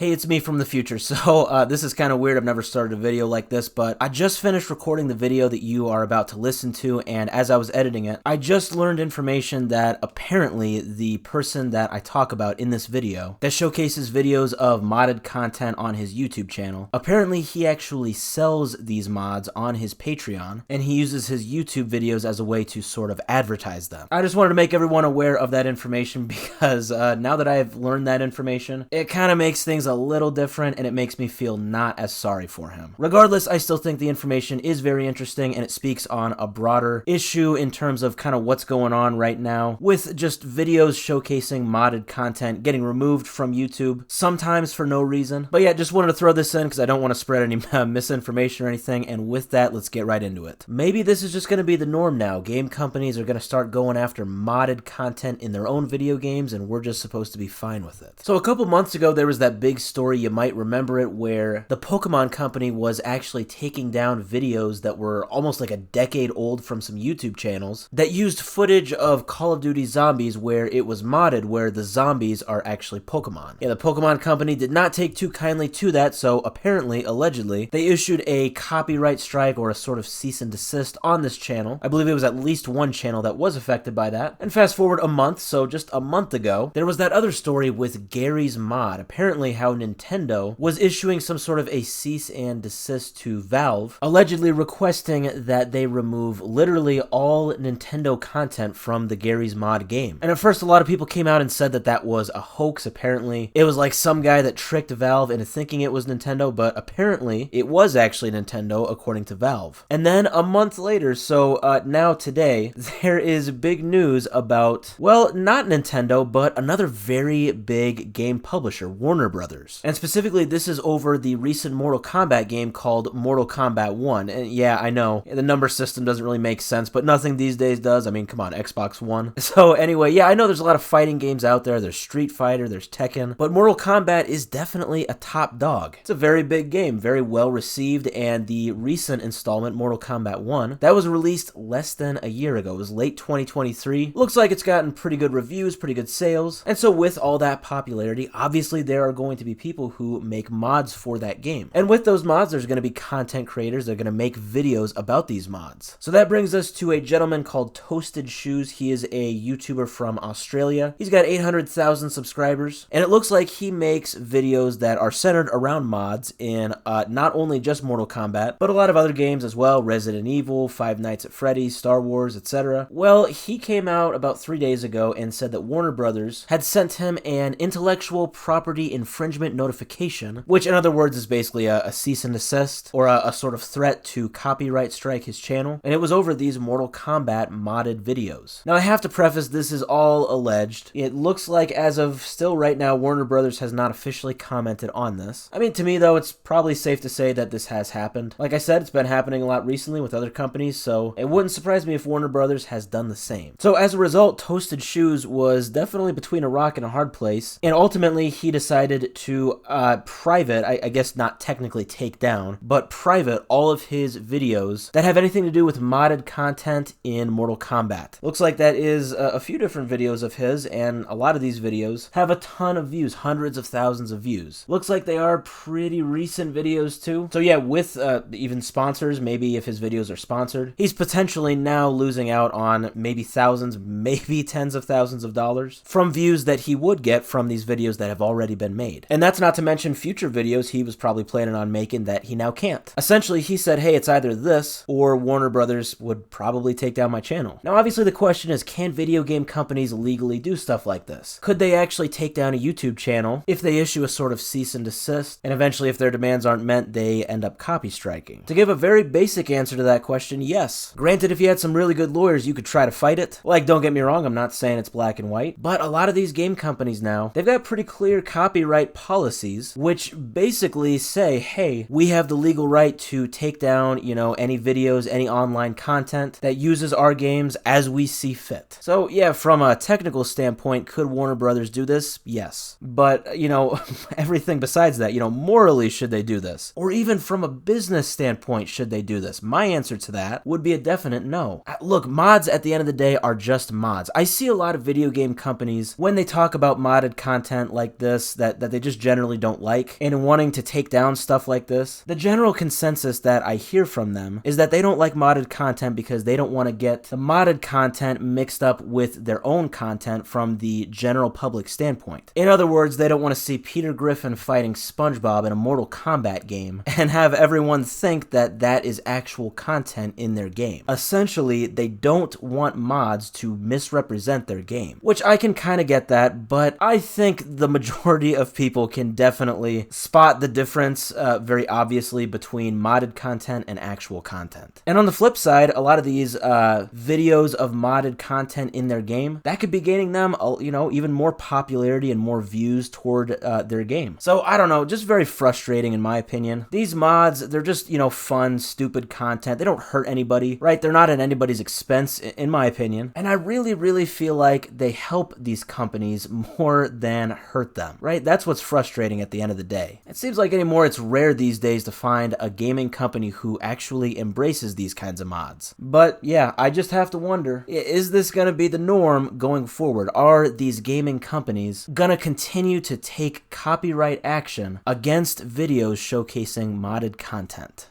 Hey, it's me from the future. So this is kind of weird. I've never started a video like this, but I just finished recording the video that you are about to listen to, and as I was editing it, I just learned information that apparently the person that I talk about in this video that showcases videos of modded content on his YouTube channel, apparently he actually sells these mods on his Patreon, and he uses his YouTube videos as a way to sort of advertise them. I just wanted to make everyone aware of that information because now that I've learned that information, it kind of makes things a little different, and it makes me feel not as sorry for him. Regardless, I still think the information is very interesting, and it speaks on a broader issue in terms of kind of what's going on right now with just videos showcasing modded content getting removed from YouTube, sometimes for no reason. But yeah, just wanted to throw this in because I don't want to spread any misinformation or anything, and with that, let's get right into it. Maybe this is just going to be the norm now. Game companies are going to start going after modded content in their own video games, and we're just supposed to be fine with it. So a couple months ago, there was that big story, you might remember it, where the Pokemon company was actually taking down videos that were almost like a decade old from some YouTube channels that used footage of Call of Duty Zombies where it was modded, where the zombies are actually Pokemon. Yeah, the Pokemon company did not take too kindly to that, so apparently, allegedly, they issued a copyright strike or a sort of cease and desist on this channel. I believe it was at least one channel that was affected by that. And fast forward a month, so just a month ago, there was that other story with Gary's Mod. Apparently how Nintendo was issuing some sort of a cease and desist to Valve, allegedly requesting that they remove literally all Nintendo content from the Gary's Mod game. And at first, a lot of people came out and said that that was a hoax. Apparently, it was like some guy that tricked Valve into thinking it was Nintendo, but apparently, it was actually Nintendo, according to Valve. And then a month later, so now today, there is big news about, well, not Nintendo, but another very big game publisher, Warner Brothers. And specifically, this is over the recent Mortal Kombat game called Mortal Kombat 1. And yeah, I know, the number system doesn't really make sense, but nothing these days does. I mean, come on, Xbox One. So anyway, yeah, I know there's a lot of fighting games out there. There's Street Fighter, there's Tekken, but Mortal Kombat is definitely a top dog. It's a very big game, very well received, and the recent installment, Mortal Kombat 1, that was released less than a year ago. It was late 2023. Looks like it's gotten pretty good reviews, pretty good sales. And so with all that popularity, obviously there are going to be people who make mods for that game. And with those mods, there's going to be content creators that are going to make videos about these mods. So that brings us to a gentleman called ToastedShoes. He is a YouTuber from Australia. He's got 800,000 subscribers, and it looks like he makes videos that are centered around mods in not only just Mortal Kombat, but a lot of other games as well, Resident Evil, Five Nights at Freddy's, Star Wars, etc. Well, he came out about 3 days ago and said that Warner Brothers had sent him an intellectual property infringement notification, which in other words is basically a cease and desist or a sort of threat to copyright strike his channel, and it was over these Mortal Kombat modded videos. Now I have to preface, this is all alleged. It looks like as of still right now, Warner Brothers has not officially commented on this. I mean, to me though, it's probably safe to say that this has happened. Like I said, it's been happening a lot recently with other companies, so it wouldn't surprise me if Warner Brothers has done the same. So as a result, ToastedShoes was definitely between a rock and a hard place, and ultimately he decided to private, I guess not technically take down, but private all of his videos that have anything to do with modded content in Mortal Kombat. Looks like that is a few different videos of his, and a lot of these videos have a ton of views, hundreds of thousands of views. Looks like they are pretty recent videos too. So yeah, with even sponsors, maybe if his videos are sponsored, he's potentially now losing out on maybe thousands, maybe tens of thousands of dollars from views that he would get from these videos that have already been made. And that's not to mention future videos he was probably planning on making that he now can't. Essentially, he said, hey, it's either this or Warner Brothers would probably take down my channel. Now, obviously, the question is, can video game companies legally do stuff like this? Could they actually take down a YouTube channel if they issue a sort of cease and desist, and eventually, if their demands aren't met, they end up copy striking? To give a very basic answer to that question, yes. Granted, if you had some really good lawyers, you could try to fight it. Like, don't get me wrong, I'm not saying it's black and white, but a lot of these game companies now, they've got pretty clear copyright policies, which basically say, hey, we have the legal right to take down, you know, any videos, any online content that uses our games as we see fit. So yeah, from a technical standpoint, could Warner Brothers do this? Yes. But, you know, everything besides that, you know, morally should they do this? Or even from a business standpoint, should they do this? My answer to that would be a definite no. Look, mods at the end of the day are just mods. I see a lot of video game companies, when they talk about modded content like this, that they just just generally don't like, and in wanting to take down stuff like this, the general consensus that I hear from them is that they don't like modded content because they don't want to get the modded content mixed up with their own content from the general public standpoint. In other words, they don't want to see Peter Griffin fighting SpongeBob in a Mortal Kombat game and have everyone think that that is actual content in their game. Essentially, they don't want mods to misrepresent their game, which I can kind of get that, but I think the majority of people can definitely spot the difference very obviously between modded content and actual content. And on the flip side, a lot of these videos of modded content in their game, that could be gaining them, you know, even more popularity and more views toward their game. So I don't know, just very frustrating in my opinion. These mods, they're just, you know, fun, stupid content. They don't hurt anybody, right? They're not at anybody's expense, in my opinion. And I really, really feel like they help these companies more than hurt them, right? That's what's frustrating at the end of the day. It seems like anymore it's rare these days to find a gaming company who actually embraces these kinds of mods. But yeah, I just have to wonder, is this going to be the norm going forward? Are these gaming companies going to continue to take copyright action against videos showcasing modded content?